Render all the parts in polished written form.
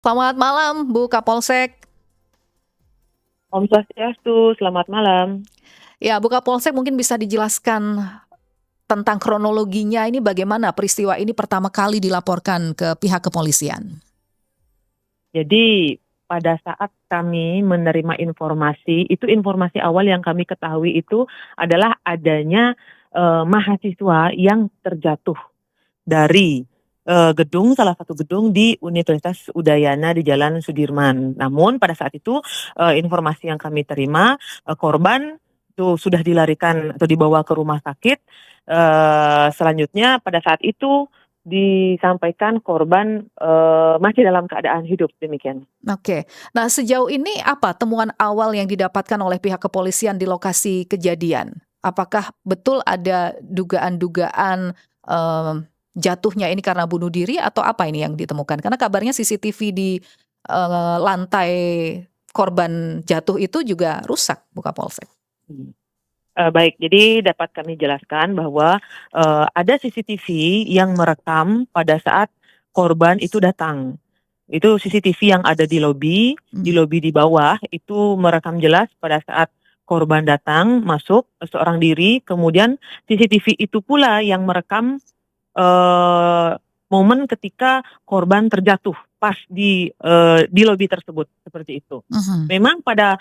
Selamat malam, Bu Kapolsek. Om Swastiastu, selamat malam. Ya, Bu Kapolsek mungkin bisa dijelaskan tentang kronologinya ini bagaimana peristiwa ini pertama kali dilaporkan ke pihak kepolisian? Jadi pada saat kami menerima informasi, itu informasi awal yang kami ketahui itu adalah adanya mahasiswa yang terjatuh dari gedung, salah satu gedung di Universitas Udayana di Jalan Sudirman. Namun pada saat itu informasi yang kami terima, korban itu sudah dilarikan atau dibawa ke rumah sakit. Selanjutnya pada saat itu disampaikan korban masih dalam keadaan hidup, demikian. Oke. Nah, sejauh ini apa temuan awal yang didapatkan oleh pihak kepolisian di lokasi kejadian? Apakah betul ada dugaan-dugaan, jatuhnya ini karena bunuh diri atau apa ini yang ditemukan? Karena kabarnya CCTV di, lantai korban jatuh itu juga rusak, Bu Kapolsek. Hmm. Baik, jadi dapat kami jelaskan bahwa ada CCTV yang merekam pada saat korban itu datang. Itu CCTV yang ada di Mmm. lobi di bawah itu merekam jelas pada saat korban datang, masuk seorang diri, kemudian CCTV itu pula yang merekam eee, momen ketika korban terjatuh pas di lobi tersebut, seperti itu. Mhm. Memang pada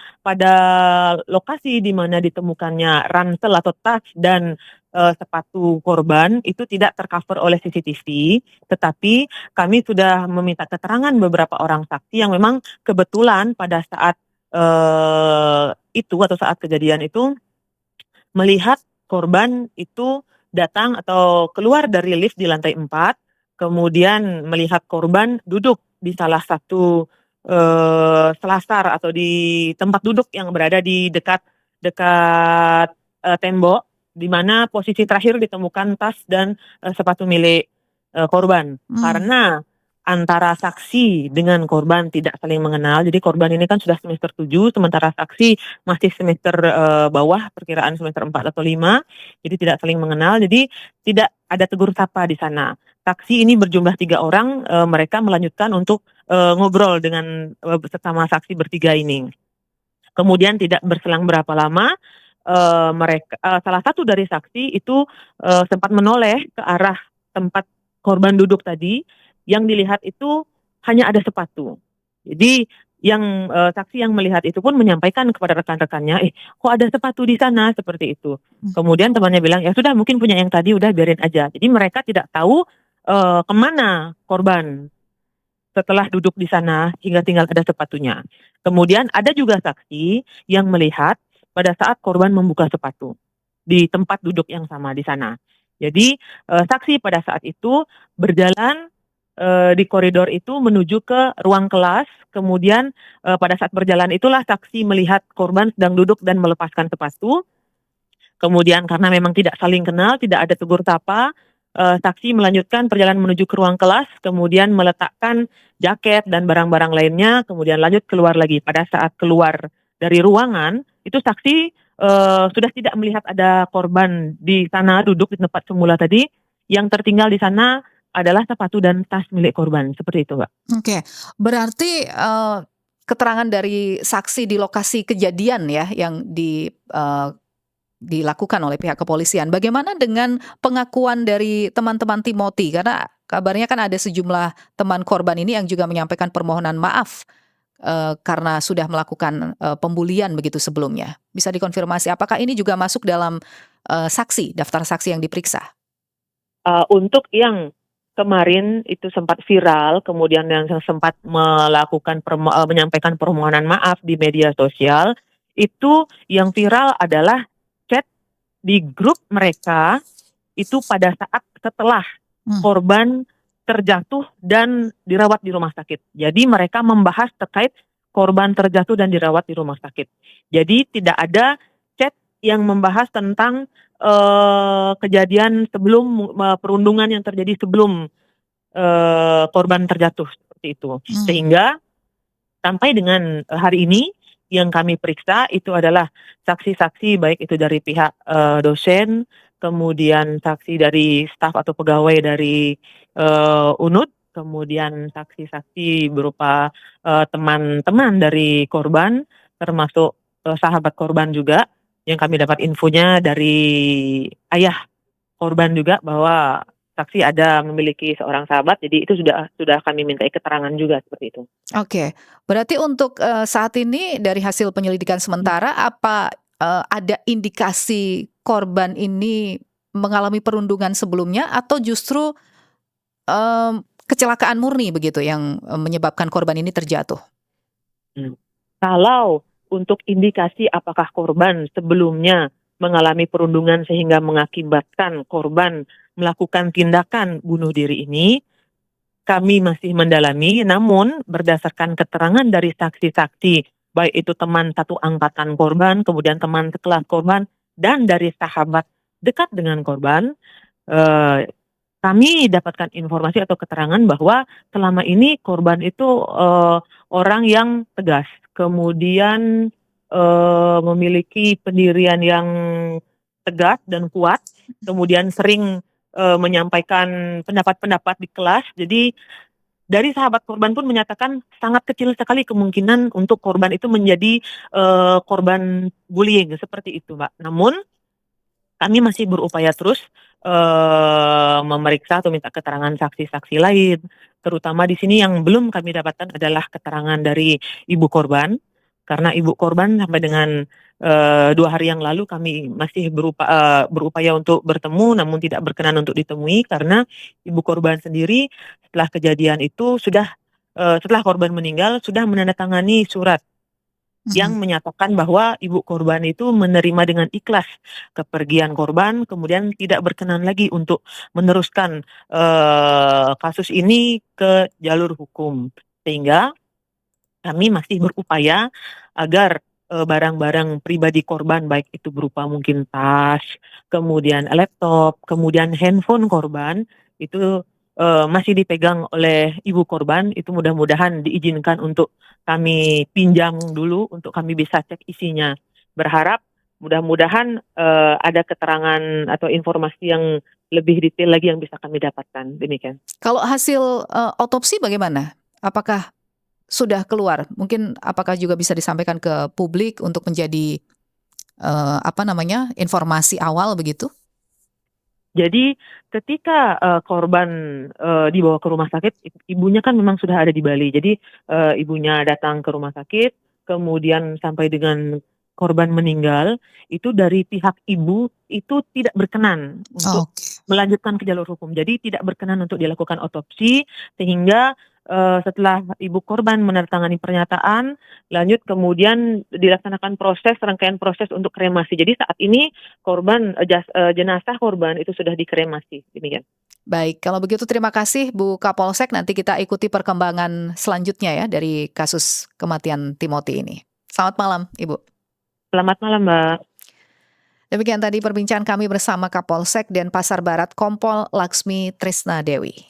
lokasi di mana ditemukannya ransel atau tas dan sepatu korban itu tidak tercover oleh CCTV, tetapi kami sudah meminta keterangan beberapa orang saksi yang memang kebetulan pada saat itu atau saat kejadian itu melihat korban itu datang atau keluar dari lift di lantai 4, kemudian melihat korban duduk di salah satu selasar atau di tempat duduk yang berada di dekat dekat tembok, di mana posisi terakhir ditemukan tas dan sepatu milik korban. Mmm. Karena antara saksi dengan korban tidak saling mengenal, jadi korban ini kan sudah semester 7, sementara saksi masih semester bawah, perkiraan semester 4 atau 5, jadi tidak saling mengenal, jadi tidak ada tegur sapa di sana. Saksi ini berjumlah 3 orang, mereka melanjutkan untuk ngobrol dengan sesama saksi bertiga ini. Kemudian tidak berselang berapa lama, salah satu dari saksi itu sempat menoleh ke arah tempat korban duduk tadi, yang dilihat itu hanya ada sepatu. Jadi saksi yang melihat itu pun menyampaikan kepada rekan-rekannya, "Eh, kok ada sepatu di sana?" Seperti itu. Mmm. Kemudian temannya bilang, "Ya sudah mungkin punya yang tadi, udah biarin aja." Jadi mereka tidak tahu ke korban setelah duduk di sana hingga tinggal ada sepatunya. Kemudian ada juga saksi yang melihat pada saat korban membuka sepatu di tempat duduk yang sama di sana. Jadi saksi pada saat itu berjalan di koridor itu menuju ke ruang kelas, kemudian pada saat berjalan itulah saksi melihat korban sedang duduk dan melepaskan sepatu. Kemudian karena memang tidak saling kenal, tidak ada tegur sapa, saksi melanjutkan perjalanan menuju ke ruang kelas, kemudian meletakkan jaket dan barang-barang lainnya, kemudian lanjut keluar lagi. Pada saat keluar dari ruangan, itu saksi sudah tidak melihat ada korban di sana duduk di tempat semula tadi, yang tertinggal di sana adalah sepatu dan tas milik korban, seperti itu, Mbak. Oke, berarti, keterangan dari saksi di lokasi kejadian ya yang dilakukan oleh pihak kepolisian. Bagaimana dengan pengakuan dari teman-teman Timothy? Karena kabarnya kan ada sejumlah teman korban ini yang juga menyampaikan permohonan maaf, karena sudah melakukan, pembulian begitu sebelumnya. Bisa dikonfirmasi apakah ini juga masuk dalam, saksi, daftar saksi yang diperiksa? Untuk yang kemarin itu sempat viral, kemudian yang sempat menyampaikan permohonan maaf di media sosial, itu yang viral adalah chat di grup mereka, itu pada saat setelah Mmm. korban terjatuh dan dirawat di rumah sakit. Jadi mereka membahas terkait korban terjatuh dan dirawat di rumah sakit. Jadi tidak ada chat yang membahas tentang kejadian sebelum perundungan yang terjadi sebelum korban terjatuh, seperti itu. Mmm. Sehingga sampai dengan hari ini yang kami periksa itu adalah saksi-saksi baik itu dari pihak dosen, kemudian saksi dari staf atau pegawai dari UNUD, kemudian saksi-saksi berupa teman-teman dari korban, termasuk sahabat korban juga, yang kami dapat infonya dari ayah korban juga bahwa saksi ada memiliki seorang sahabat, jadi itu sudah kami mintai keterangan juga seperti itu. Oke, berarti untuk, saat ini dari hasil penyelidikan sementara apa, ada indikasi korban ini mengalami perundungan sebelumnya atau justru, kecelakaan murni begitu yang, menyebabkan korban ini terjatuh? Mmm. Kalau untuk indikasi apakah korban sebelumnya mengalami perundungan sehingga mengakibatkan korban melakukan tindakan bunuh diri ini, kami masih mendalami, namun berdasarkan keterangan dari saksi-saksi, baik itu teman satu angkatan korban, kemudian teman sekelas korban, dan dari sahabat dekat dengan korban, eee, kami dapatkan informasi atau keterangan bahwa selama ini korban itu, orang yang tegas, kemudian, memiliki pendirian yang tegas dan kuat, kemudian sering, menyampaikan pendapat-pendapat di kelas. Jadi dari sahabat korban pun menyatakan sangat kecil sekali kemungkinan untuk korban itu menjadi, korban bullying, seperti itu, Mbak. Namun kami masih berupaya terus, memeriksa atau minta keterangan saksi-saksi lain, terutama di sini yang belum kami dapatkan adalah keterangan dari ibu korban, karena ibu korban sampai dengan, 2 hari yang lalu kami masih berupaya untuk bertemu namun tidak berkenan untuk ditemui karena ibu korban sendiri setelah kejadian itu setelah korban meninggal sudah menandatangani surat Mhm. yang menyatakan bahwa ibu korban itu menerima dengan ikhlas kepergian korban, kemudian tidak berkenan lagi untuk meneruskan, kasus ini ke jalur hukum. Sehingga kami masih berupaya agar, barang-barang pribadi korban, baik itu berupa mungkin tas, kemudian laptop, kemudian handphone korban, itu, masih dipegang oleh ibu korban, itu mudah-mudahan diizinkan untuk kami pinjam dulu, untuk kami bisa cek isinya. Berharap mudah-mudahan, ada keterangan atau informasi yang lebih detail lagi yang bisa kami dapatkan, demikian. Kalau hasil, otopsi bagaimana? Apakah sudah keluar? Mungkin apakah juga bisa disampaikan ke publik untuk menjadi, apa namanya, informasi awal begitu? Jadi ketika, korban, dibawa ke rumah sakit, ibunya kan memang sudah ada di Bali. Jadi, ibunya datang ke rumah sakit, kemudian sampai dengan korban meninggal, itu dari pihak ibu itu tidak berkenan untuk Oke. melanjutkan ke jalur hukum. Jadi tidak berkenan untuk dilakukan otopsi, sehingga, setelah ibu korban menandatangani pernyataan, lanjut kemudian dilaksanakan rangkaian proses untuk kremasi. Jadi saat ini jenazah korban itu sudah dikremasi, demikian. Baik, kalau begitu terima kasih Bu Kapolsek, nanti kita ikuti perkembangan selanjutnya ya dari kasus kematian Timothy ini. Selamat malam, Ibu. Selamat malam, Mbak. Demikian tadi perbincangan kami bersama Kapolsek Denpasar Barat Kompol Laksmi Trisna Dewi.